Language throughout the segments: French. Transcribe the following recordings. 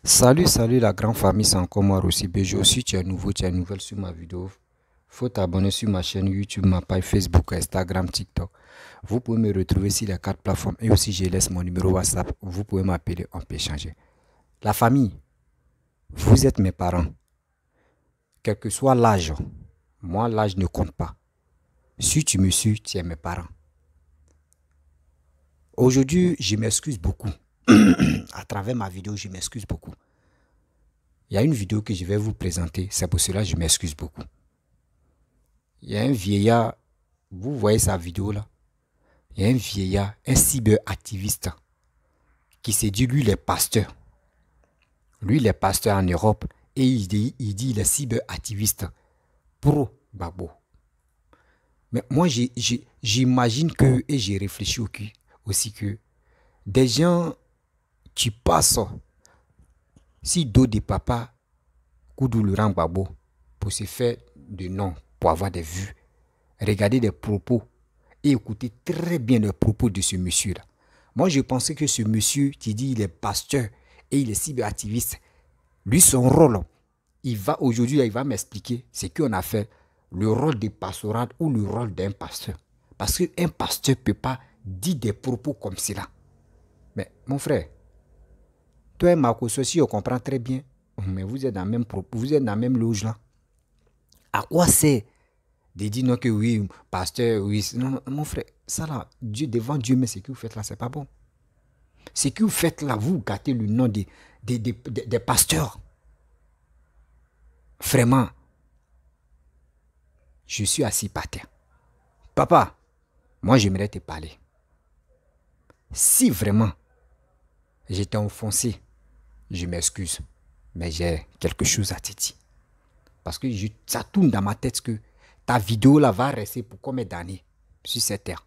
Salut la grande famille, c'est encore moi aussi Béjo. Si tu es nouveau, tu es nouvelle sur ma vidéo, faut t'abonner sur ma chaîne YouTube, ma page Facebook, Instagram, TikTok. Vous pouvez me retrouver sur les 4 plateformes et aussi je laisse mon numéro WhatsApp. Vous pouvez m'appeler, on peut échanger. La famille, vous êtes mes parents. Quel que soit l'âge, moi l'âge ne compte pas. Si tu me suis, tu es mes parents. Aujourd'hui, je m'excuse beaucoup. À travers ma vidéo, je m'excuse beaucoup. Il y a une vidéo que je vais vous présenter, c'est pour cela que je m'excuse beaucoup. Il y a un vieillard, vous voyez sa vidéo là. Il y a un vieillard, un cyberactiviste qui s'est dit, lui, il est pasteur. Lui, il est pasteur en Europe et il dit il est cyberactiviste pro-Gbagbo. Mais moi, j'imagine que, et j'ai réfléchi aussi que des gens qui passent si dos de papa Koudou Laurent Gbagbo pour se faire de nom, pour avoir des vues, regardez des propos et écoutez très bien les propos de ce monsieur-là. Moi, je pensais que ce monsieur qui dit il est pasteur et il est cyberactiviste, lui, son rôle, aujourd'hui, il va m'expliquer ce qu'on a fait, le rôle de pastorale ou le rôle d'un pasteur. Parce qu'un pasteur ne peut pas dire des propos comme cela. Mais mon frère, toi et Marco Sossi, on comprend très bien, mais vous êtes dans le même propos, vous êtes dans la même loge là. À quoi c'est de dire non que oui, pasteur, oui. Non, non, mon frère, ça là, Dieu, devant Dieu, mais ce que vous faites là, c'est pas bon. Ce que vous faites là, vous gâtez le nom des pasteurs. Vraiment, je suis assis par terre. Papa, moi j'aimerais te parler. Si vraiment j'étais offensé, je m'excuse, mais j'ai quelque chose à te dire. Parce que ça tourne dans ma tête que ta vidéo là va rester pour combien d'années sur cette terre.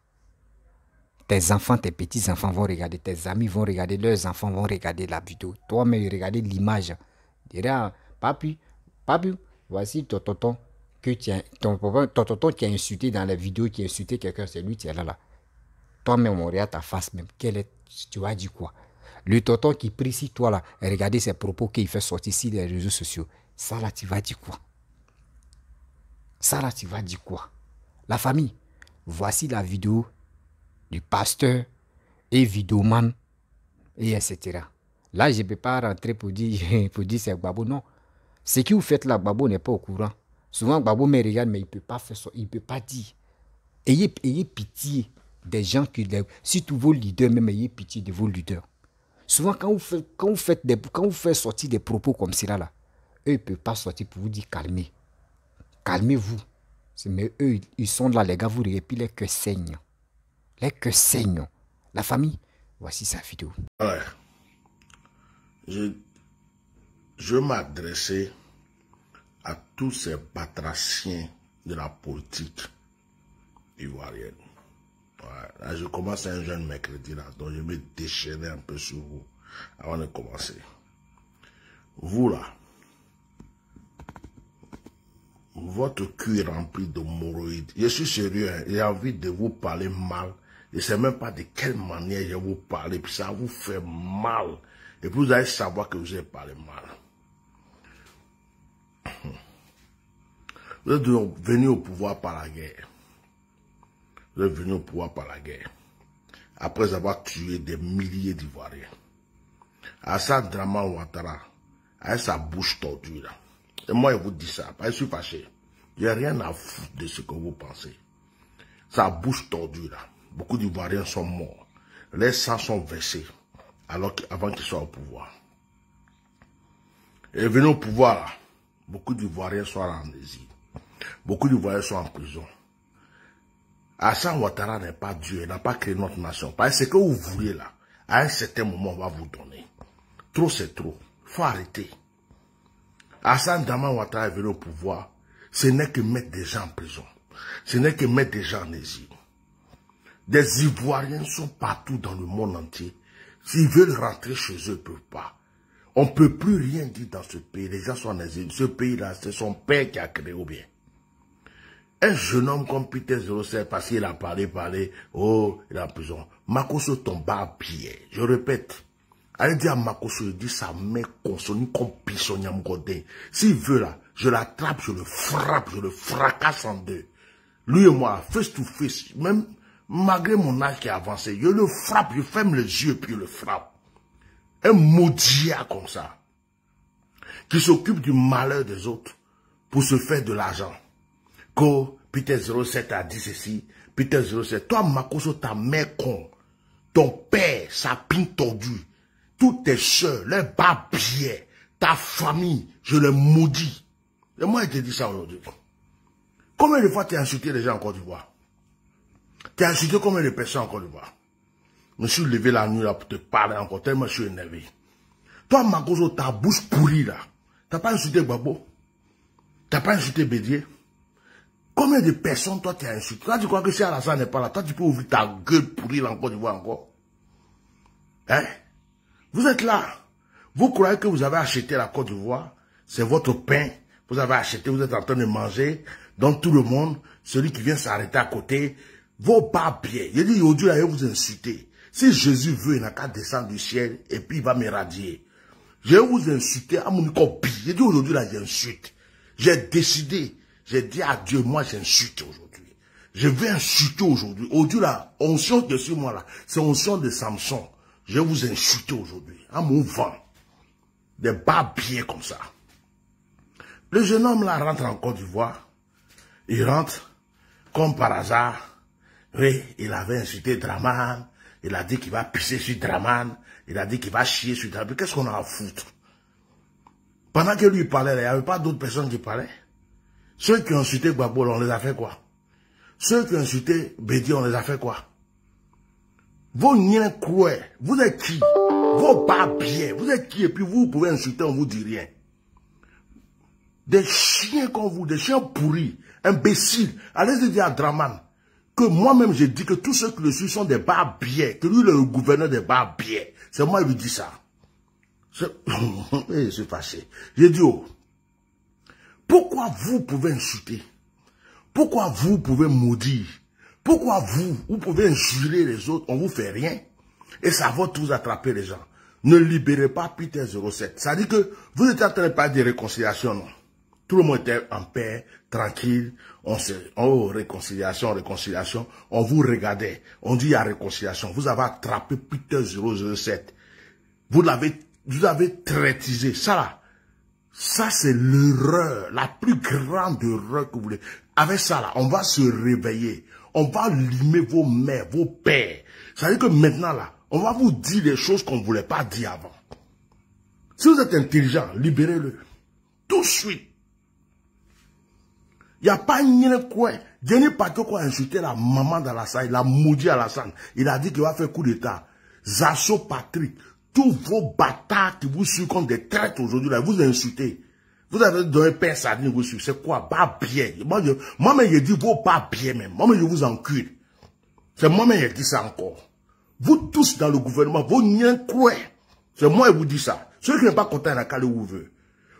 Tes enfants, tes petits-enfants vont regarder, tes amis vont regarder, leurs enfants vont regarder la vidéo. Toi-même, regarder l'image. Dirais, papi, voici ton tonton ton tonton qui a insulté dans la vidéo, qui a insulté quelqu'un, c'est lui qui est là. Toi-même, on regarde ta face même. Tu vas dire quoi? Le tonton qui prie si toi là, regardez ses propos qu'il fait sortir sur les réseaux sociaux. Ça là, tu vas dire quoi? Ça là, tu vas dire quoi? La famille, voici la vidéo du pasteur et vidéoman et etc. Là, je ne peux pas rentrer pour dire c'est Gbagbo. Non. Ce que vous faites là, Gbagbo n'est pas au courant. Souvent, Gbagbo me regarde, mais il ne peut pas faire ça. Il ne peut pas dire. Ayez pitié des gens qui... Surtout vos leaders, même ayez pitié de vos leaders. Souvent, quand vous faites sortir des propos comme cela, là, eux ne peuvent pas sortir pour vous dire calmez. Calmez-vous. Mais eux, ils sont là, les gars, vous regardez, puis les cœurs saignent. Les cœurs saignent. La famille, voici sa vidéo. Ouais. Je m'adressais à tous ces batraciens de la politique ivoirienne. Ouais. Là, je commence un jeune mercredi là, donc je me déchaîner un peu sur vous avant de commencer. Vous là, votre cul est rempli de d'hémorroïdes. Je suis sérieux, hein, j'ai envie de vous parler mal. Je ne sais même pas de quelle manière je vais vous parler, puis ça vous fait mal. Et puis vous allez savoir que vous avez parlé mal. Vous êtes venu au pouvoir par la guerre. Vous êtes venu au pouvoir par la guerre. Après avoir tué des milliers d'Ivoiriens. Alassane Dramane Ouattara, avec sa bouche tordue là. Et moi je vous dis ça, parce que je suis fâché. Il n'y a rien à foutre de ce que vous pensez. Sa bouche tordue là. Beaucoup d'Ivoiriens sont morts. Les sangs sont versés avant qu'ils soient au pouvoir. Et venus au pouvoir là, beaucoup d'Ivoiriens sont en exil. Beaucoup d'Ivoiriens sont en prison. Alassane Ouattara n'est pas Dieu, il n'a pas créé notre nation. Parce que ce que vous voulez là, à un certain moment, on va vous donner. Trop c'est trop. Il faut arrêter. Alassane Dramane Ouattara est venu au pouvoir. Ce n'est que mettre des gens en prison. Ce n'est que mettre des gens en exil. Des Ivoiriens sont partout dans le monde entier. S'ils veulent rentrer chez eux, ils ne peuvent pas. On ne peut plus rien dire dans ce pays. Les gens sont en exil. Ce pays-là, c'est son père qui a créé ou bien. Un jeune homme comme Peter 07, parce qu'il a parlé, oh, il est en prison. Makosso tomba à pied. Je répète, Allez dire à Makoso, il dit sa mère consonne comme Pissoniam Godin. S'il veut là, je l'attrape, je le frappe, je le fracasse en deux. Lui et moi, face to face, même malgré mon âge qui est avancé, je le frappe, je ferme les yeux puis je le frappe. Un maudit comme ça, qui s'occupe du malheur des autres pour se faire de l'argent. Que Peter 07 a dit ceci, Peter 07, toi Makoso, ta mère con, ton père, sa pine tordue, toutes tes soeurs, les babiers, ta famille, je les maudis. Et moi, je te dis ça aujourd'hui. Combien de fois tu as insulté les gens en Côte d'Ivoire? Tu as insulté combien de personnes en Côte d'Ivoire? Je me suis levé la nuit là pour te parler encore, tellement je suis énervé. Toi, Makoso, ta bouche pourrie là. T'as pas insulté Gbagbo? T'as pas insulté Bédier? Combien de personnes toi tu as insulté? Toi, tu crois que si Alassane n'est pas là, toi tu peux ouvrir ta gueule pourrie là en Côte d'Ivoire encore? Hein? Vous êtes là. Vous croyez que vous avez acheté la Côte d'Ivoire? C'est votre pain. Vous avez acheté, vous êtes en train de manger. Dans tout le monde, celui qui vient s'arrêter à côté, vos papiers. Il dit, aujourd'hui, là, vous insulter. Si Jésus veut, il n'a qu'à descendre du ciel et puis il va m'éradier. Je vais vous insulter à mon copie. Il dit, aujourd'hui, là, j'insulte. J'ai décidé. J'ai dit à Dieu, moi, j'insulte aujourd'hui. Je vais insulter aujourd'hui. Aujourd'hui, là, onction de sur moi, là, c'est onction de Samson. Je vais vous insulter aujourd'hui. À mon vent. Des papiers comme ça. Le jeune homme, là, rentre en Côte d'Ivoire. Il rentre, comme par hasard. Oui, il avait insulté Draman. Il a dit qu'il va pisser sur Draman. Il a dit qu'il va chier sur Draman. Qu'est-ce qu'on a à foutre? Pendant que lui parlait, il n'y avait pas d'autres personnes qui parlaient. Ceux qui ont insulté Gbagbo, on les a fait quoi? Ceux qui ont insulté Bédi, on les a fait quoi? Vos niens croix, vous êtes qui? Vos papiers, vous êtes qui? Et puis vous pouvez insulter, on vous dit rien. Des chiens comme vous, des chiens pourris, imbéciles. Allez-y dire à Draman que moi-même j'ai dit que tous ceux qui le suivent sont des barbiers, que lui est le gouverneur des barbiers. C'est moi qui lui dis ça. Je suis fâché. J'ai dit, oh, pourquoi vous pouvez insulter? Pourquoi vous pouvez maudire? Pourquoi vous pouvez injurer les autres, on vous fait rien? Et ça va tous attraper les gens. Ne libérez pas Peter 07. Ça dit que vous êtes en train de parler de réconciliation, non? Tout le monde était en paix, tranquille. Oh, réconciliation, réconciliation. On vous regardait. On dit il y a réconciliation. Vous avez attrapé Peter 007. Vous avez traitisé. Ça là, ça c'est l'erreur, la plus grande erreur que vous voulez. Avec ça là, on va se réveiller. On va limer vos mères, vos pères. Ça veut dire que maintenant là, on va vous dire des choses qu'on ne voulait pas dire avant. Si vous êtes intelligent, libérez-le. Tout de suite. Il n'y a pas une quoi. Jenny Patoko a insulté la maman d'Alassane. Il a maudit Alassane. Il a dit qu'il va faire coup d'état. Zacho Patrick. Tous vos bâtards qui vous suivent comme des traites aujourd'hui, là, vous insultez. Vous avez donné pain sardine, vous suivez. C'est quoi? Barbier. Moi-même, j'ai dit vos barbiers même. Moi-même, je vous encule. C'est moi-même, j'ai dit ça encore. Vous tous dans le gouvernement, vos niens quoi? C'est moi qui vous dis ça. Ceux qui n'est pas contents, il n'y a qu'à le ouvrir.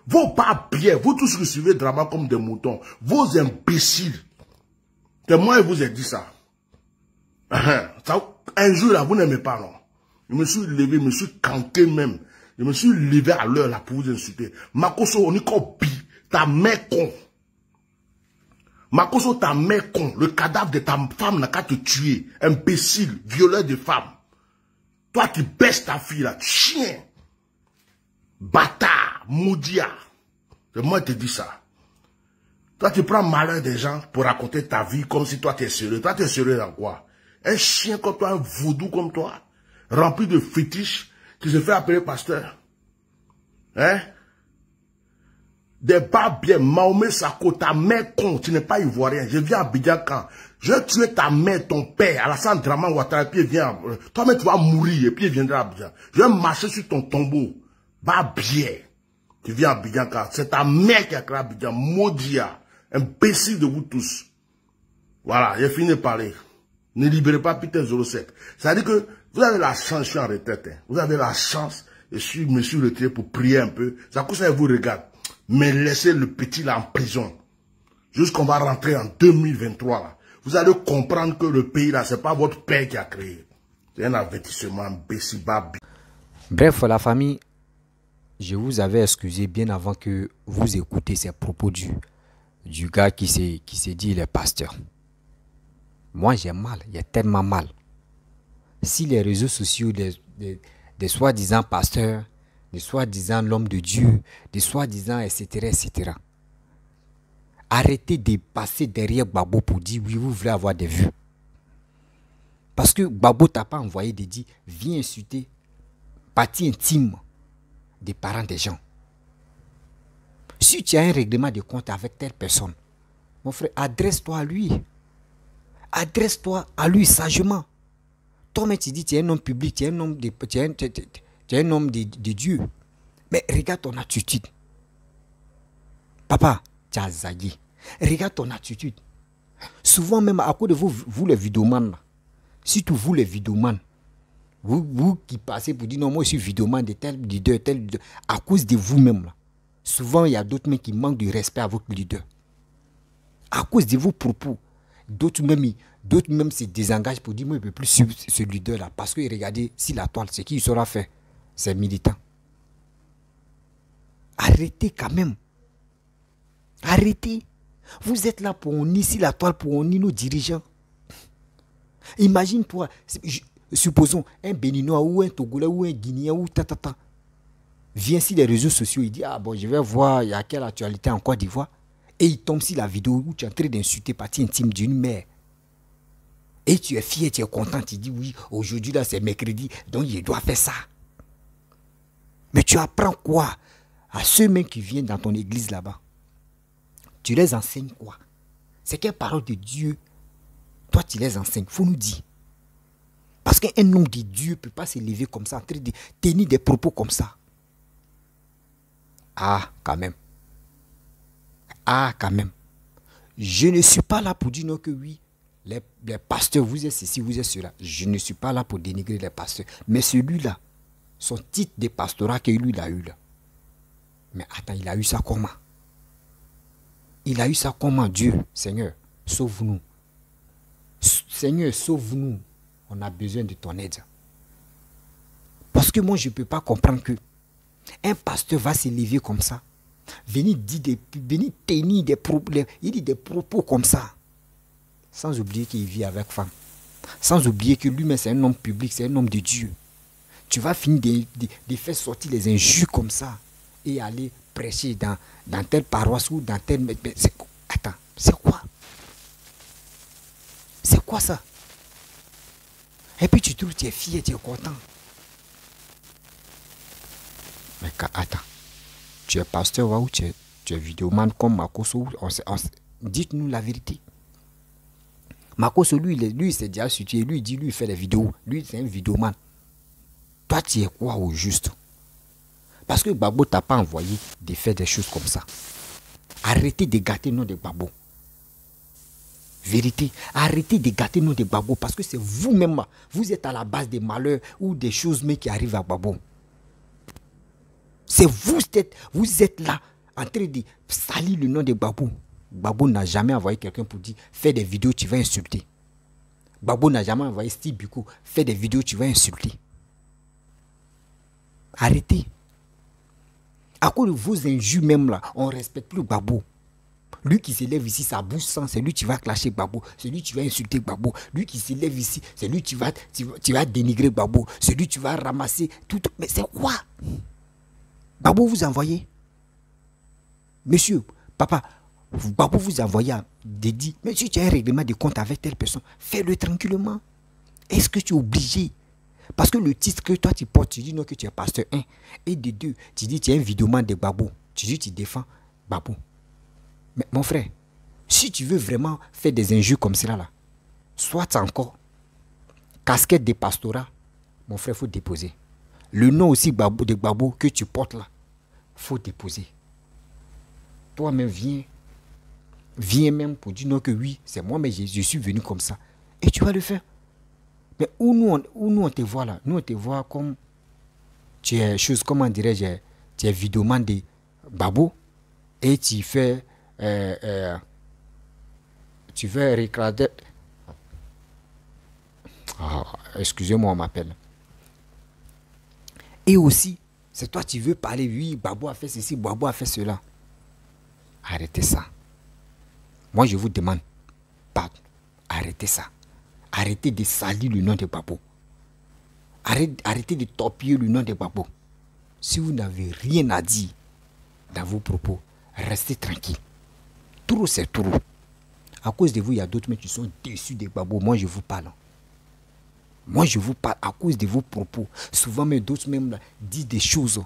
Vos barbiers, vous tous qui suivez Draman comme des moutons, vos imbéciles. C'est moi qui vous ai dit ça. Un jour, là, vous n'aimez pas, non? Je me suis levé, je me suis canté même. Je me suis levé à l'heure là pour vous insulter. Makoso, on est copie. Ta mère con. Makoso, ta mère con. Le cadavre de ta femme n'a qu'à te tuer. Imbécile, violeur de femmes. Toi qui baisses ta fille là, chien. Bâtard, moudia. C'est moi qui te dis ça. Toi tu prends malheur des gens pour raconter ta vie comme si toi tu es sérieux. Toi tu es sérieux dans quoi? Un chien comme toi, un vaudou comme toi, rempli de fétiches, qui se fait appeler pasteur. Hein? Des barbiers, Mahomet Sako, ta mère con, tu n'es pas ivoirien. Je viens à Abidjan quand je vais tuer ta mère, ton père, Alassane Draman Ouattara, et puis il vient, toi-même tu vas mourir, et puis il viendra à Abidjan. Je vais marcher sur ton tombeau. Barbier. Tu viens à Abidjan quand c'est ta mère qui a créé Abidjan, Maudia, imbécile de vous tous. Voilà, j'ai fini de parler. Ne libérez pas Peter 07. Ça veut dire que vous avez la chance, je suis en retraite. Hein. Vous avez la chance, et je me suis retiré pour prier un peu. Ça cause ça vous regarde. Mais laissez le petit là en prison. Jusqu'on va rentrer en 2023 là. Vous allez comprendre que le pays là, c'est pas votre père qui a créé. C'est un avertissement imbécile, babi. Bref, la famille, je vous avais excusé bien avant que vous écoutez ces propos du gars qui s'est dit il est pasteur. Moi, j'ai mal, il y a tellement mal. Si les réseaux sociaux des soi-disant pasteurs, des soi-disant l'homme de Dieu, des soi-disant, etc., etc., arrêtez de passer derrière Gbagbo pour dire oui, vous voulez avoir des vues. Parce que Gbagbo t'a pas envoyé de dire viens insulter partie intime des parents des gens. Si tu as un règlement de compte avec telle personne, mon frère, adresse-toi à lui. Adresse-toi à lui sagement. Toi-même, tu dis tu es un homme public, tu es un homme de Dieu. Mais regarde ton attitude. Papa, tu as zagué. Regarde ton attitude. Souvent même à cause de vous les vidéomans, surtout vous les vidéomans, vous qui passez pour dire non, moi je suis vidéoman de tel leader, à cause de vous-même là. Souvent il y a d'autres mecs qui manquent de respect à votre leader. À cause de vos propos, d'autres même se désengagent pour dire moi je ne peux plus suivre ce leader là. Parce que regardez, si la toile, ce qu'il saura faire, c'est militant. Arrêtez quand même. Arrêtez. Vous êtes là pour on ici la toile, pour on nos dirigeants. Imagine-toi, supposons un Béninois ou un Togolais ou un Guinéen ou tatata vient sur les réseaux sociaux, il dit ah bon je vais voir il y a quelle actualité en Côte d'Ivoire et il tombe sur la vidéo où tu es en train d'insulter partie intime d'une mère. Et tu es fier, tu es content, tu dis oui, aujourd'hui là c'est mercredi, donc il doit faire ça. Mais tu apprends quoi à ceux mêmes qui viennent dans ton église là-bas? Tu les enseignes quoi? C'est quelle parole de Dieu toi tu les enseignes? Faut nous dire. Parce qu'un homme de Dieu ne peut pas se lever comme ça, en train de tenir des propos comme ça. Ah, quand même. Ah, quand même. Je ne suis pas là pour dire non que oui, les pasteurs, vous êtes ceci, vous êtes cela. Je ne suis pas là pour dénigrer les pasteurs. Mais celui-là, son titre de pastorat que lui, il a eu là. Mais attends, il a eu ça comment? Il a eu ça comment? Dieu, Seigneur, sauve-nous. Seigneur, sauve-nous. On a besoin de ton aide. Parce que moi, je ne peux pas comprendre que un pasteur va se lever comme ça. Venir tenir des problèmes. Il dit des propos comme ça. Sans oublier qu'il vit avec femme. Sans oublier que lui-même, c'est un homme public, c'est un homme de Dieu. Tu vas finir de faire sortir les injures comme ça et aller prêcher dans telle paroisse ou dans telle... Attends, c'est quoi? C'est quoi ça? Et puis tu trouves, tu es fier, tu es content. Mais attends, tu es pasteur ou tu es vidéoman comme Makoso? Dites-nous la vérité. Makoso, lui il s'est déjà situé, lui il dit, lui il fait des vidéos, lui c'est un vidéoman. Toi tu es quoi au juste? Parce que Gbagbo t'a pas envoyé de faire des choses comme ça. Arrêtez de gâter le nom de Gbagbo. Vérité, arrêtez de gâter le nom de Gbagbo parce que c'est vous-même, vous êtes à la base des malheurs ou des choses mais qui arrivent à Gbagbo. C'est vous êtes là en train de salir le nom de Gbagbo. Gbagbo n'a jamais envoyé quelqu'un pour dire fais des vidéos, tu vas insulter. Gbagbo n'a jamais envoyé Steve Biko, fais des vidéos, tu vas insulter. Arrêtez. À cause de vos injures même là, on ne respecte plus Gbagbo. Lui qui se lève ici, sa bouche sent, c'est lui qui va clasher Gbagbo. C'est lui qui va insulter Gbagbo. Lui qui se lève ici, c'est lui qui va dénigrer Gbagbo. C'est lui qui va ramasser tout. Mais c'est quoi? Gbagbo vous envoyez? Monsieur, papa, Gbagbo vous envoyez de dire, mais si tu as un règlement de compte avec telle personne, fais-le tranquillement. Est-ce que tu es obligé? Parce que le titre que toi tu portes, tu dis non que tu es pasteur 1. Et de 2, tu dis tu es un vidéoman de Gbagbo. Tu dis tu défends Gbagbo. Mais mon frère, si tu veux vraiment faire des injures comme cela là, soit encore casquette de pastorat, mon frère, il faut déposer. Le nom aussi de Gbagbo que tu portes là, il faut déposer. Toi-même, viens même pour dire non que oui, c'est moi, mais je suis venu comme ça. Et tu vas le faire. Mais où nous on te voit là? Nous on te voit comme tu es chose, comment dirais-je, tu es vidéoman de Gbagbo et tu fais tu veux regarder. Excusez-moi, on m'appelle. Et aussi, c'est toi qui veux parler, oui, Babo a fait ceci, Babo a fait cela. Arrêtez ça. Moi, je vous demande, pardon, arrêtez ça. Arrêtez de salir le nom de Babo. Arrêtez de torpiller le nom de Babo. Si vous n'avez rien à dire dans vos propos, restez tranquille. Trop, c'est trop. À cause de vous, il y a d'autres mecs qui sont déçus de Babo. Moi, je vous parle. Moi, je vous parle à cause de vos propos. Souvent, mais d'autres même là, disent des choses.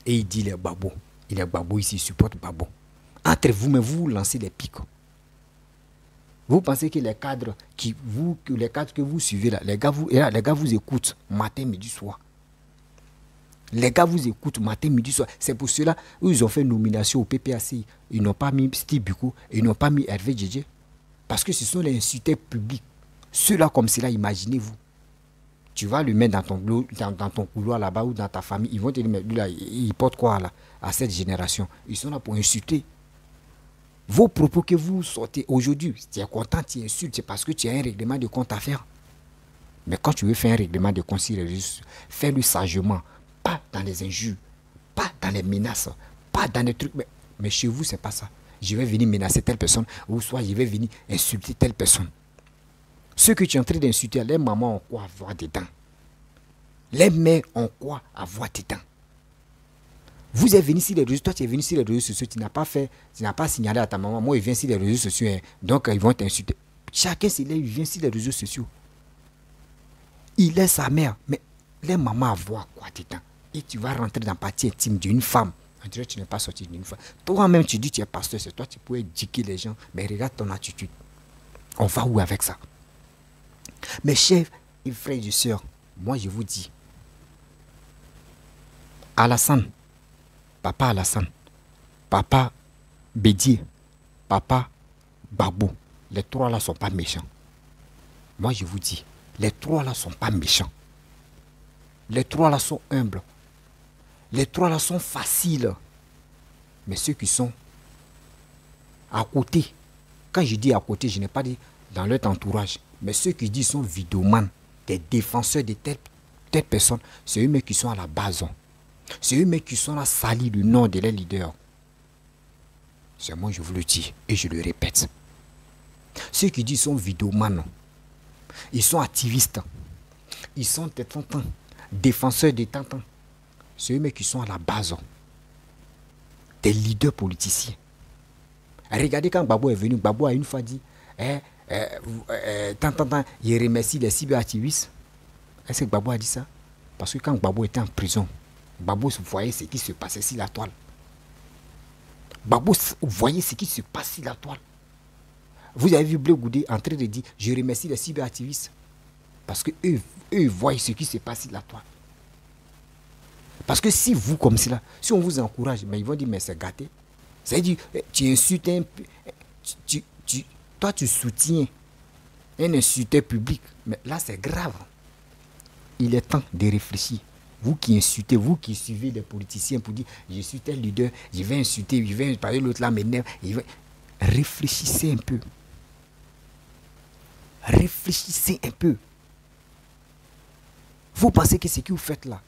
Et ils disent les Babo. Il est Babo ici, il supporte Babo. Entre vous, mais vous lancez des pics. Vous pensez que les cadres que vous suivez là, les gars vous écoutent matin, midi, soir. Les gars vous écoutent matin, midi, soir. C'est pour cela qu'ils ont fait nomination au PPAC. Ils n'ont pas mis Steve Biko, ils n'ont pas mis Hervé Djedje. Parce que ce sont les insulteurs publics. Ceux-là comme cela, imaginez-vous. Tu vas le mettre dans ton couloir là-bas ou dans ta famille. Ils vont te dire, lui là, il porte quoi là, à cette génération? Ils sont là pour insulter. Vos propos que vous sortez aujourd'hui, tu es content, tu insultes, c'est parce que tu as un règlement de compte à faire. Mais quand tu veux faire un règlement de compte, fais-le sagement. Pas dans les injures, pas dans les menaces, pas dans les trucs. Mais chez vous, c'est pas ça. Je vais venir menacer telle personne, ou soit je vais venir insulter telle personne. Ceux que tu es en train d'insulter, les mamans ont quoi avoir dedans? Les mères ont quoi avoir dedans? Vous êtes venu sur les réseaux, toi tu es venu sur les réseaux sociaux, tu n'as pas signalé à ta maman, moi il vient sur les réseaux sociaux, hein, donc ils vont t'insulter. Chacun c'est là, il vient sur les réseaux sociaux. Il est sa mère, mais les mamans voient quoi dedans? Et tu vas rentrer dans la partie intime d'une femme. On dirait que tu n'es pas sorti d'une femme. Toi-même tu dis que tu es pasteur, c'est toi tu peux éduquer les gens, mais regarde ton attitude. On va où avec ça? Mes chers et frères et sœurs, moi je vous dis, Alassane, Papa Alassane, Papa Bédier, Papa Babo, les trois là ne sont pas méchants. Moi je vous dis, les trois là ne sont pas méchants. Les trois là sont humbles. Les trois là sont faciles. Mais ceux qui sont à côté, quand je dis à côté, je n'ai pas dit dans leur entourage, mais ceux qui disent sont vidéomans, des défenseurs de telle personne, c'est eux-mêmes qui sont à la base. C'est eux-mêmes qui sont là salis le nom de leurs leaders. C'est moi je vous le dis et je le répète. Ceux qui disent sont vidéomans, ils sont activistes, ils sont défenseurs des tantans. C'est eux-mêmes qui sont à la base des leaders politiciens. Regardez quand Babo est venu, Babo a une fois dit il remercie les cyberactivistes. Est-ce que Babo a dit ça? Parce que quand Babo était en prison, Babo voyait ce qui se passait sur la toile. Babo voyait ce qui se passe sur la toile. Vous avez vu Bleu Goudé en train de dire je remercie les cyberactivistes. Parce que eux voient ce qui se passe sur la toile. Parce que si vous comme cela, si on vous encourage, mais ils vont dire mais c'est gâté. C'est-à-dire tu insultes un peu. Toi tu soutiens un insulteur public. Mais là c'est grave. Il est temps de réfléchir. Vous qui insultez, vous qui suivez les politiciens pour dire je suis tel leader, je vais insulter, je vais parler l'autre là, m'énerve. Réfléchissez un peu. Réfléchissez un peu. Vous pensez que ce que vous faites là,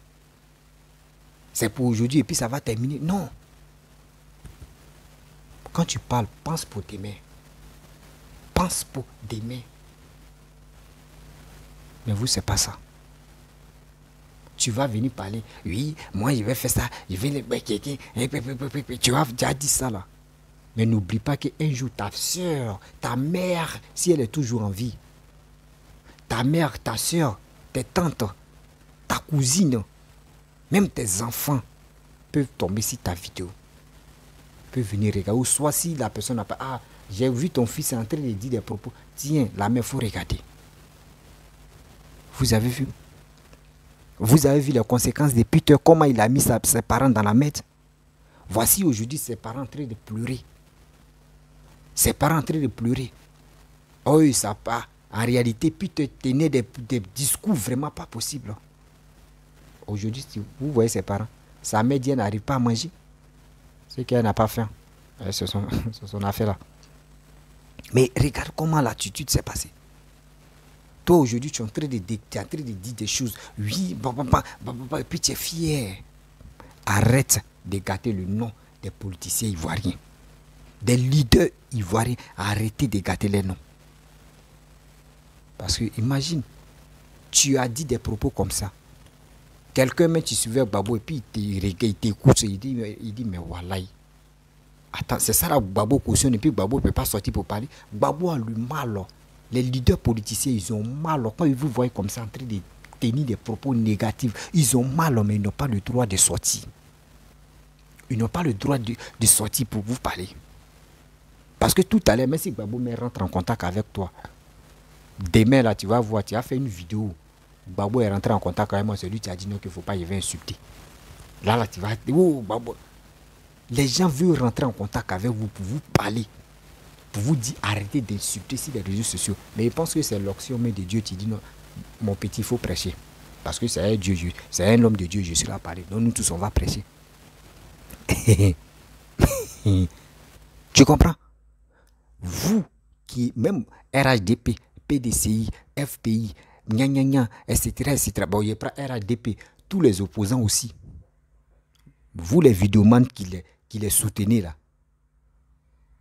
c'est pour aujourd'hui et puis ça va terminer? Non. Quand tu parles, pense pour demain. Pense pour demain. Mais vous, c'est pas ça. Tu vas venir parler, oui, moi je vais faire ça, je vais le quelqu'un, tu as déjà dit ça là. Mais n'oublie pas qu'un jour ta soeur, ta mère, si elle est toujours en vie, ta mère, ta soeur, tes tantes, ta cousine, même tes enfants peuvent tomber sur ta vidéo, peuvent venir regarder. Ou soit si la personne n'a pas, ah, j'ai vu ton fils en train de dire des propos, tiens, la mère, il faut regarder. Vous avez vu? Vous avez vu les conséquences de Peter, comment il a mis ses parents dans la merde. Voici aujourd'hui ses parents en train de pleurer. Ses parents en train de pleurer. Oh, ça pas. En réalité, Peter tenait des discours vraiment pas possibles. Aujourd'hui, si vous voyez ses parents, sa mère dit, elle n'arrive pas à manger. C'est qu'elle n'a pas faim. C'est son affaire là. Mais regarde comment l'attitude s'est passée. Toi, aujourd'hui, tu es en train de dire des choses. Oui, et puis tu es fier. Arrête de gâter le nom des politiciens ivoiriens. Des leaders ivoiriens. Arrêtez de gâter les noms. Parce que, imagine, tu as dit des propos comme ça. Quelqu'un, mais tu suivais Gbagbo et puis il t'écoute, il dit, mais voilà. Attends, c'est ça là, Gbagbo cautionne et puis Gbagbo ne peut pas sortir pour parler. Gbagbo a le mal. Les leaders politiciens, ils ont mal. Quand ils vous voient comme ça en train de tenir des propos négatifs, ils ont mal, mais ils n'ont pas le droit de sortir. Ils n'ont pas le droit de sortir pour vous parler. Parce que tout à l'heure, même si Gbagbo rentre en contact avec toi, demain là, tu vas voir, tu as fait une vidéo. Gbagbo est rentré en contact avec moi, c'est lui qui a dit non qu'il ne faut pas, il va insulter. Là, tu vas... Oh, Gbagbo. Les gens veulent rentrer en contact avec vous pour vous parler, pour vous dire arrêtez d'insulter sur les réseaux sociaux. Mais ils pensent que c'est l'onction de Dieu qui dit non, mon petit, il faut prêcher. Parce que c'est un Dieu, c'est un homme de Dieu, je suis là à parler. Donc nous tous, on va prêcher. Tu comprends? Vous qui, même RHDP, PDCI, FPI, etc. Bon, il prend RHDP, tous les opposants aussi. Vous, les vidéomans qui les soutenez là,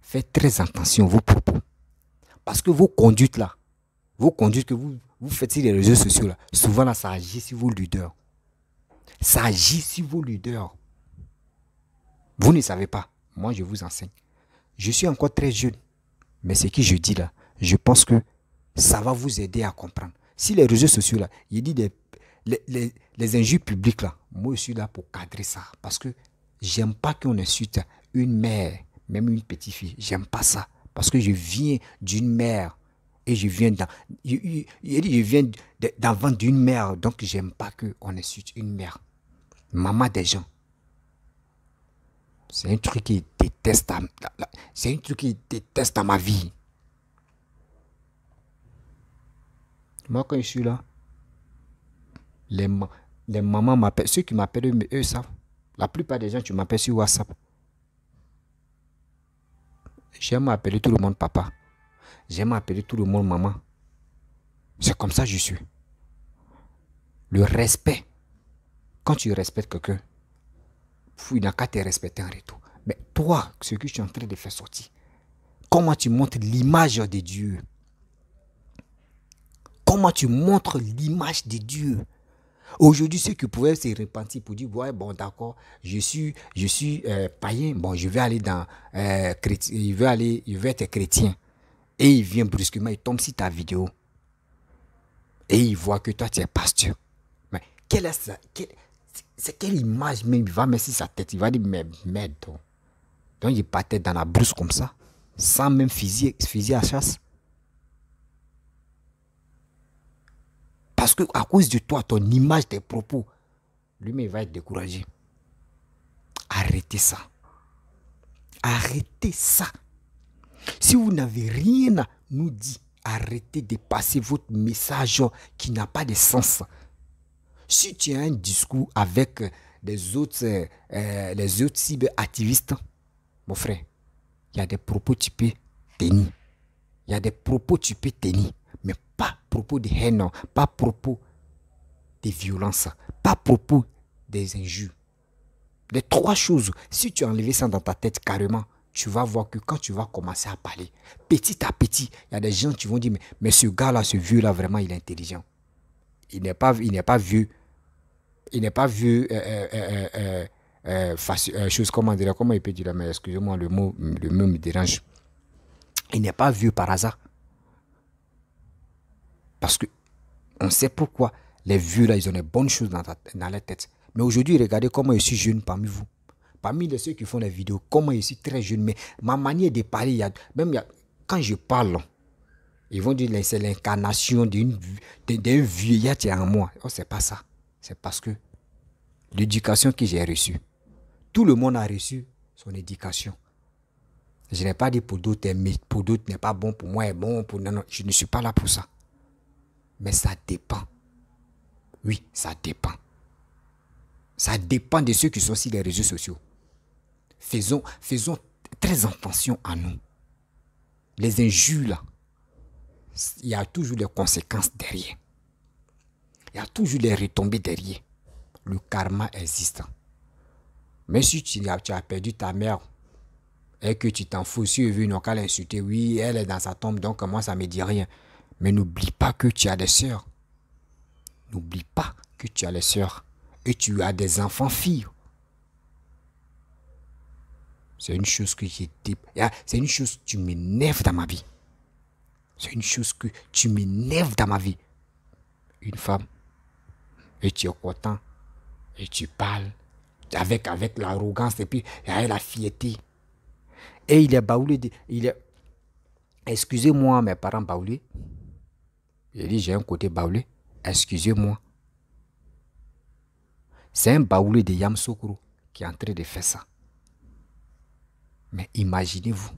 faites très attention à vos propos. Parce que vos conduites là, vos conduites que vous faites sur les réseaux sociaux là, souvent là, ça agit sur vos leaders. Ça agit sur vos leaders. Vous ne savez pas. Moi, je vous enseigne. Je suis encore très jeune. Mais ce que je dis là, je pense que ça va vous aider à comprendre. Si les réseaux sociaux là, il dit les injures publiques là, moi je suis là pour cadrer ça. Parce que j'aime pas qu'on insulte une mère, même une petite fille. J'aime pas ça. Parce que je viens d'une mère. Et je viens d'avant d'une mère. Donc j'aime pas qu'on insulte une mère. Maman des gens. C'est un truc qui déteste c'est un truc qui déteste à ma vie. Moi, quand je suis là, les mamans m'appellent. Ceux qui m'appellent, eux savent. La plupart des gens, tu m'appelles sur WhatsApp. J'aime appeler tout le monde papa. J'aime appeler tout le monde maman. C'est comme ça que je suis. Le respect. Quand tu respectes quelqu'un, il n'a qu'à te respecter en retour. Mais toi, ce que je suis en train de faire sortir, comment tu montres l'image de Dieu? Comment tu montres l'image de Dieu? Aujourd'hui, ceux qui pouvaient se repentir pour dire, ouais, bon, d'accord, je suis païen, bon, je vais aller dans il veut être chrétien. Et il vient brusquement, il tombe sur ta vidéo. Et il voit que toi, tu es pasteur. Mais quelle est ça? C'est quelle image même il va mettre sur sa tête? Il va dire, mais merde. Donc il partait dans la brousse comme ça, sans même fusil à chasse. Parce que à cause de toi, ton image, tes propos, lui-même il va être découragé. Arrêtez ça. Arrêtez ça. Si vous n'avez rien à nous dire, arrêtez de passer votre message qui n'a pas de sens. Si tu as un discours avec les autres cyber-activistes, mon frère, il y a des propos que tu peux tenir. Il y a des propos que tu peux tenir. Mais pas propos de haine, pas propos de violence, pas propos des injures. Les trois choses, si tu as enlevé ça dans ta tête carrément, tu vas voir que quand tu vas commencer à parler, petit à petit, il y a des gens qui vont dire, mais ce gars-là, ce vieux-là, vraiment, il est intelligent. Il n'est pas vieux. Il n'est pas vieux, chose, comment il peut dire, mais excusez-moi, le mot me dérange. Il n'est pas vieux par hasard. Parce que on sait pourquoi les vieux là, ils ont des bonnes choses dans la tête. Mais aujourd'hui, regardez comment je suis jeune parmi vous. Parmi ceux qui font les vidéos, comment je suis très jeune. Mais ma manière de parler, quand je parle, ils vont dire que c'est l'incarnation d'un vieillard qui est en moi. Oh, c'est pas ça. C'est parce que l'éducation que j'ai reçue, tout le monde a reçu son éducation. Je n'ai pas dit pour d'autres n'est pas bon, pour moi est bon. Non, je ne suis pas là pour ça. Mais ça dépend. Oui, ça dépend. Ça dépend de ceux qui sont sur les réseaux sociaux. Faisons très attention à nous. Les injures là. il y a toujours les conséquences derrière. Il y a toujours les retombées derrière. Le karma existe. Mais si tu as perdu ta mère et que tu t'en fous, si tu veux, n'ont qu'à l'insulter, oui, elle est dans sa tombe, donc moi, ça ne me dit rien. Mais n'oublie pas que tu as des sœurs. N'oublie pas que tu as des sœurs. Et tu as des enfants filles. C'est une chose que c'est une chose que tu m'énerves dans ma vie. C'est une chose que tu m'énerves dans ma vie. Une femme, et tu es content, et tu parles avec l'arrogance, et puis avec la fierté. Et il est baoulé. Excusez-moi, mes parents baoulés. Il dit, j'ai un côté baoulé. Excusez-moi. C'est un baoulé de Yamoussoukro qui est en train de faire ça. Mais imaginez-vous.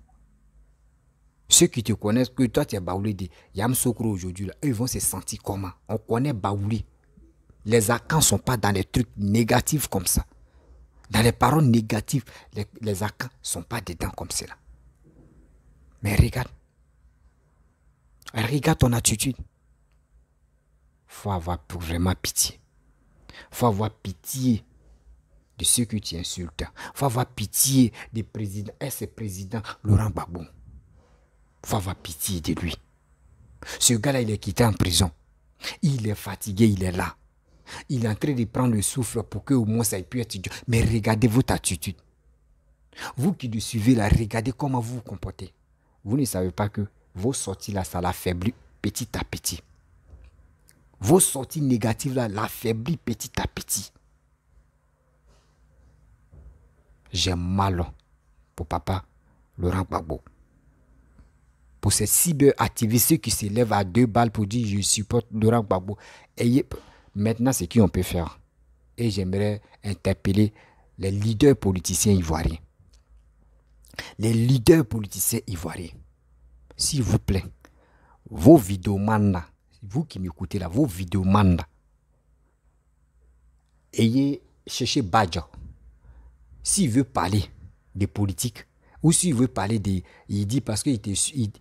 Ceux qui te connaissent, que toi tu es baoulé de Yamoussoukro aujourd'hui, là, eux ils vont se sentir comment? On connaît baoulé. Les acans ne sont pas dans les trucs négatifs comme ça. Dans les paroles négatives, les acans ne sont pas dedans comme cela. Mais regarde. Regarde ton attitude. Il faut avoir vraiment pitié. Il faut avoir pitié de ceux que tu insultes. Il faut avoir pitié des présidents. Et ce président Laurent Gbagbo. Il faut avoir pitié de lui. Ce gars-là, il est quitté en prison. Il est fatigué, il est là. Il est en train de prendre le souffle pour que au moins ça ait pu être dur. Mais regardez votre attitude. Vous qui le suivez là, regardez comment vous vous comportez. Vous ne savez pas que vos sorties là, ça l'affaiblit petit à petit. Vos sorties négatives là, l'affaiblit petit à petit. J'ai mal pour papa Laurent Gbagbo. Pour ces cyber-activistes qui se lèvent à 2 balles pour dire je supporte Laurent Gbagbo. Maintenant, c'est qui on peut faire. Et j'aimerais interpeller les leaders politiciens ivoiriens. Les leaders politiciens ivoiriens. S'il vous plaît, vos vidéomans là, vous qui m'écoutez là, vos vidéomans là, ayez cherché Badja. S'il veut parler de politique, ou s'il veut parler de... Il dit parce qu'il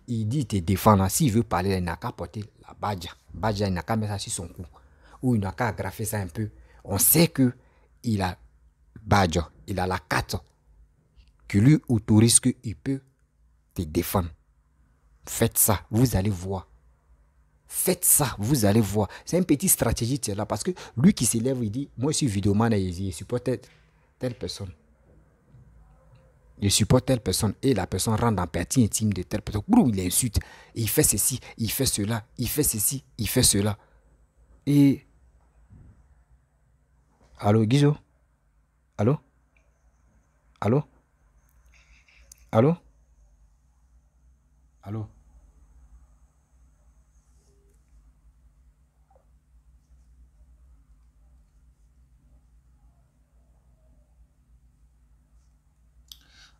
il te défend là. S'il veut parler, il n'a qu'à porter la Badja. Badja, il n'a qu'à mettre ça sur son cou. Ou il n'a qu'à aggrafer ça un peu. On sait que il a Badja. Il a la carte qui lui autorise qu'il peut te défendre. Faites ça, vous allez voir. Faites ça, vous allez voir. C'est une petite stratégie de là. Parce que lui qui s'élève, il dit, moi je suis vidéoman et je supporte telle personne. Je supporte telle personne et la personne rentre dans la partie intime de telle personne. Il insulte. Il fait ceci, il fait cela, il fait ceci, il fait cela. Et... Allô, Guizo? Allô? Allô? Allô? Allô?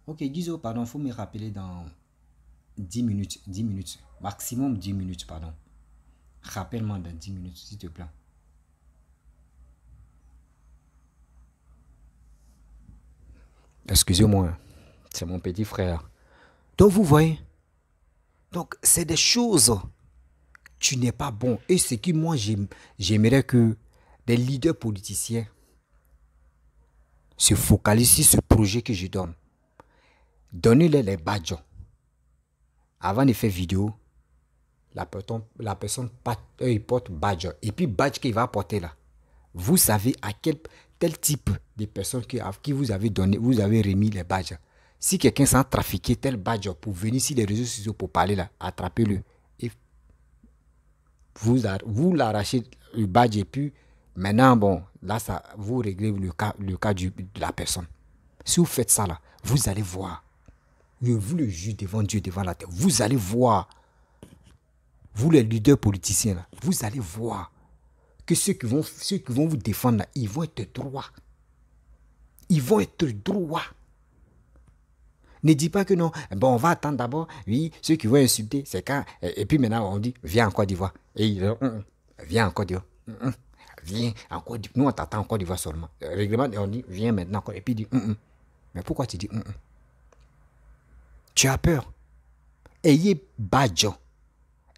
Ok, Guizo, pardon, il faut me rappeler dans 10 minutes. 10 minutes. Maximum 10 minutes, pardon. Rappelle-moi dans 10 minutes, s'il te plaît. Excusez-moi, c'est mon petit frère. Donc, vous voyez, donc c'est des choses, tu n'es pas bon. Et ce que moi, j'aimerais que des leaders politiciens se focalisent sur ce projet que je donne. Donnez-les les badges. Avant de faire vidéo, la personne porte badge. Et puis badge qu'il va porter là. Vous savez à tel type de personne qui vous avez donné, vous avez remis les badges. Si quelqu'un s'en trafiqué tel badge pour venir sur les réseaux sociaux pour parler là, attrapez-le. Et vous l'arrachez le badge et puis maintenant, bon, là, ça, vous réglez le cas de la personne. Si vous faites ça là, vous allez voir. Je vous le jure devant Dieu, devant la terre. Vous allez voir. Vous les leaders politiciens là, vous allez voir que ceux qui vont vous défendre là, ils vont être droits. Ils vont être droits. Ne dis pas que non. Bon, on va attendre d'abord. Oui, ceux qui vont insulter, c'est quand. Et puis maintenant, on dit, viens en Côte d'Ivoire. Et il dit, viens en Côte d'Ivoire. Viens en Côte d'Ivoire. Nous, on t'attend en Côte d'Ivoire seulement. Règlement, on dit, viens maintenant. Et puis il dit, mais pourquoi tu dis, Tu as peur. Ayez badge.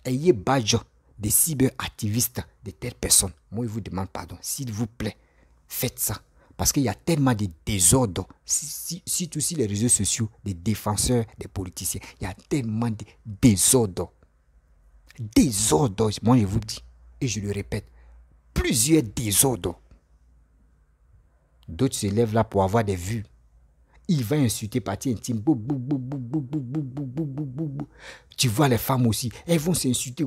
ayez badge des cyberactivistes de telles personnes. Moi, je vous demande pardon. S'il vous plaît, faites ça. Parce qu'il y a tellement de désordre, surtout sur les réseaux sociaux, des défenseurs, des politiciens. Il y a tellement de désordre. Désordre, moi je vous dis, et je le répète, plusieurs désordres. D'autres se lèvent là pour avoir des vues. Il va insulter partie intime. Tu vois les femmes aussi, elles vont s'insulter.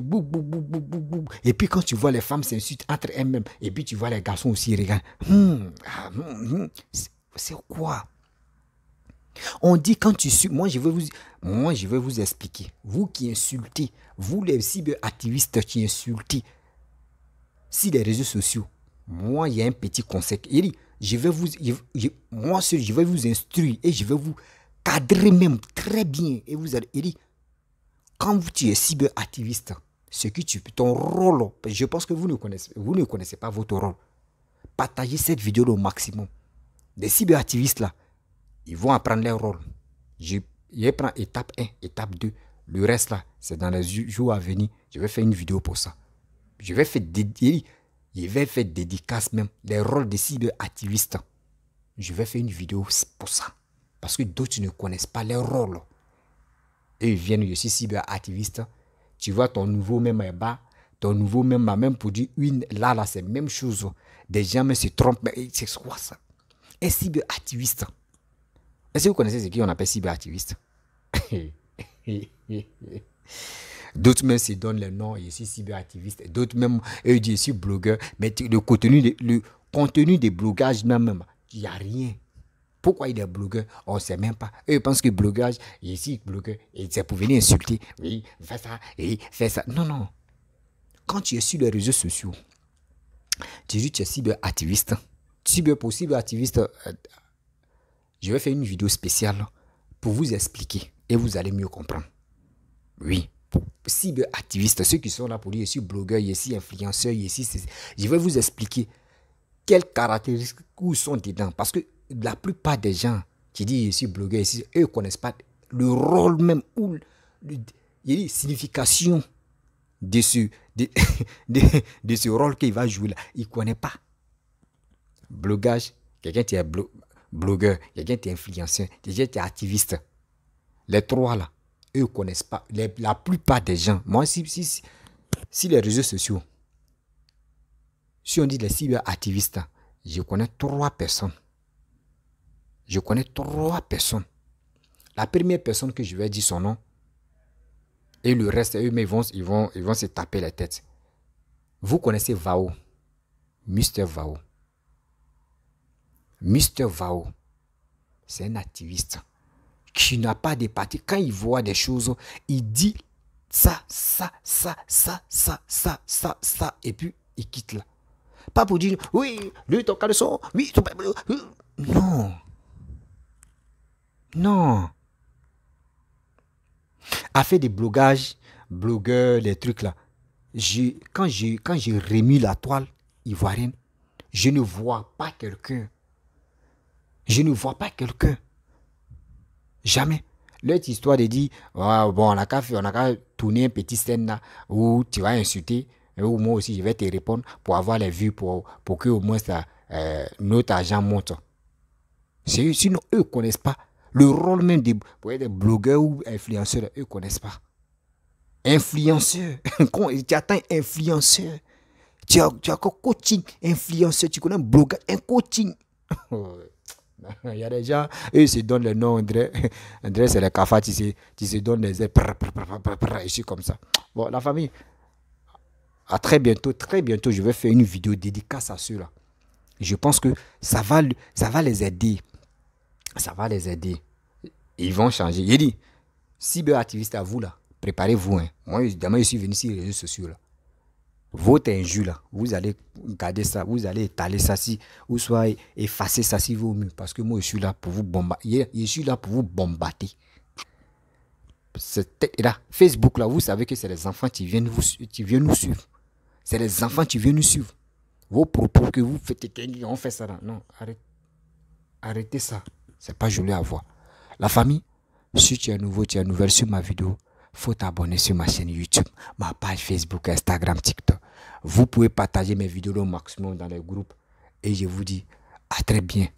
Et puis quand tu vois les femmes s'insulter entre elles-mêmes, et puis tu vois les garçons aussi regarder. C'est quoi? On dit quand tu suis, moi je vais vous expliquer. Vous qui insultez, vous les cyberactivistes qui insultez sur les réseaux sociaux, moi il y a un petit conseil. Il dit, je vais vous instruire et je vais vous cadrer même très bien. Et vous allez, il dit, quand tu es cyberactiviste, ton rôle, je pense que vous ne connaissez pas votre rôle. Partagez cette vidéo au maximum. Les cyberactivistes là, ils vont apprendre leur rôle. Je prends étape 1, étape 2. Le reste là, c'est dans les jours à venir. Je vais faire une vidéo pour ça. Je vais faire dédicace même. Les rôles des cyberactivistes. Je vais faire une vidéo pour ça. Parce que d'autres ne connaissent pas leur rôle. Et ils viennent, je suis cyberactiviste. Tu vois ton nouveau même est bas. Ton nouveau même pour dire une. Là, c'est la même chose. Des gens mais se trompent. Mais c'est quoi ça? Un cyberactiviste. Est-ce que vous connaissez ce qu'on appelle cyberactiviste? D'autres même se donnent le nom, je suis cyberactiviste. D'autres même, eux disent je suis blogueur. Mais le contenu des blogages même, il n'y a rien. Pourquoi il est blogueur? On ne sait même pas. Eux pensent que blogage, je suis blogueur. Et c'est pour venir insulter. Oui, fais ça, et fais ça. Non, non. Quand tu es sur les réseaux sociaux, tu dis que tu es cyberactiviste. Pour cyberactiviste, je vais faire une vidéo spéciale pour vous expliquer et vous allez mieux comprendre. Oui, pour cyberactivistes, ceux qui sont là pour dire je suis blogueur, je suis influenceur, je vais vous expliquer quelles caractéristiques sont dedans. Parce que la plupart des gens qui disent je suis blogueur, eux ne connaissent pas le rôle même ou la signification de ce rôle qu'il va jouer là. Ils ne connaissent pas. Blogage, quelqu'un qui est blogueur, quelqu'un qui est influenceur, quelqu'un qui est activiste. Les trois là, eux ne connaissent pas. La plupart des gens, moi si les réseaux sociaux, si on dit les cyberactivistes, je connais 3 personnes. Je connais 3 personnes. La première personne que je vais dire son nom, et le reste, eux, mais ils vont se taper la tête. Vous connaissez Vao, Mr. Vao. Mr. Vao, c'est un activiste qui n'a pas de parti. Quand il voit des choses, il dit ça, et puis il quitte là. Pas pour dire, oui, lui, ton caleçon, oui, ton... Non. Non. A fait des blogueurs, des trucs là. Quand j'ai remis la toile ivoirienne, je ne vois pas quelqu'un. Je ne vois pas quelqu'un. Jamais. L'autre histoire de dire, oh, bon, on a qu'à tourner un petit scène là où tu vas insulter, ou moi aussi je vais te répondre pour avoir les vues, pour que au moins notre argent monte. Sinon, eux ne connaissent pas. Le rôle même des blogueurs ou influenceurs, eux ne connaissent pas. Influenceur. Tu attends influenceur. Tu as encore coaching, influenceur. Tu connais un blogueur, un coaching. Il y a des gens, eux se donnent le nom, André c'est le cafard, tu se donnes des ailes, je suis comme ça. Bon, la famille, à très bientôt, je vais faire une vidéo dédicace à ceux-là. Je pense que ça va les aider. Ça va les aider. Ils vont changer. Il dit, cyberactiviste à vous là, préparez-vous. Hein. Moi, évidemment, je suis venu sur les réseaux sociaux là. Votre injure là, vous allez garder ça, vous allez étaler ça, ou soit effacer ça si vous mieux. Parce que moi, je suis là pour vous bombarder. Je suis là pour vous bombarder. Là, Facebook là, vous savez que c'est les enfants qui viennent nous suivre. C'est les enfants qui viennent nous suivre. Vos propos que vous faites, on fait ça là. Non, arrêtez ça. C'est pas joli à voir. La famille, si tu es nouveau, tu es nouvelle sur ma vidéo, faut t'abonner sur ma chaîne YouTube, ma page Facebook, Instagram, TikTok. Vous pouvez partager mes vidéos au maximum dans les groupes. Et je vous dis à très bientôt.